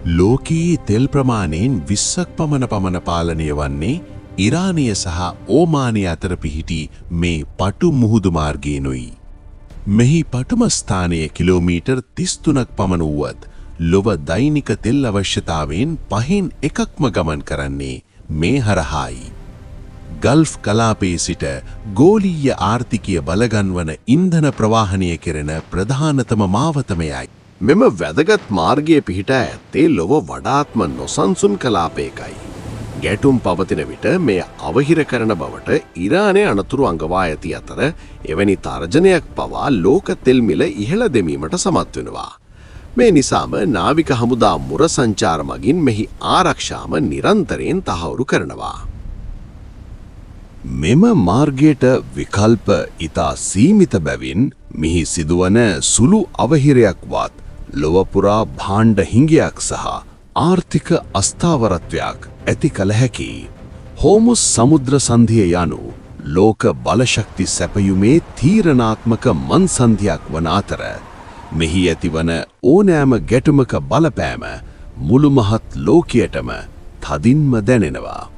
ලෝකයේ තෙල් ප්‍රමාණයෙන් 20ක් පමණ පාලනය වන්නේ ඉරානය සහ ඕමානය අතර පිහිටි මේ පටු මුහුදු මාර්ගයෙනුයි. මෙහි පටුම ස්ථානය කිලෝමීටර් 33ක් පමණ වුවත් ලොව දෛනික තෙල් අවශ්‍යතාවයෙන් 1/5ක්ම ගමන් කරන්නේ මේ හරහායි. ගල්ෆ් කලාපයේ සිට ගෝලීය ආර්ථිකය බලගන්වන ඉන්ධන ප්‍රවාහනය කෙරෙන ප්‍රධානතම මාවතමයයි. මෙම වැදගත් මාර්ගයේ පිහිටා ඇත්තේ ලොව වඩාත්ම නොසන්සුන් කලාපයකයි. ගැටුම් පවතින විට මේ අවහිර කරන බවට ඉරානය අනතුරු අඟවා ඇති අතර එවැනි තර්ජනයක් පවා ලෝක තෙල් මිල ඉහළ දෙමීමට සමත් වෙනවා. මේ නිසාම නාවික හමුදා මුර සංචාර මගින් මෙහි ආරක්ෂාම නිරන්තරයෙන් තහවුරු කරනවා. මෙම මාර්ගයට විකල්ප ඉතා සීමිත බැවින් මිහි සිදුවන සුළු අවහිරයක්වත් ලොවපුරා භාණ්ඩ හිඟයක් සහ ආර්ථික අස්ථාවරත්වයක් ඇති කළ හැකි. හෝමුස් සමුද්‍ර සන්ධිය යනු ලෝක බලශක්ති සැපයුමේ තීරණාත්මක මන්සන්ධියක් වන අතර මෙහි ඇතිවන ඕනෑම ගැටුමක බලපෑම මුළු මහත් ලෝකයටම තදින්ම දැනෙනවා.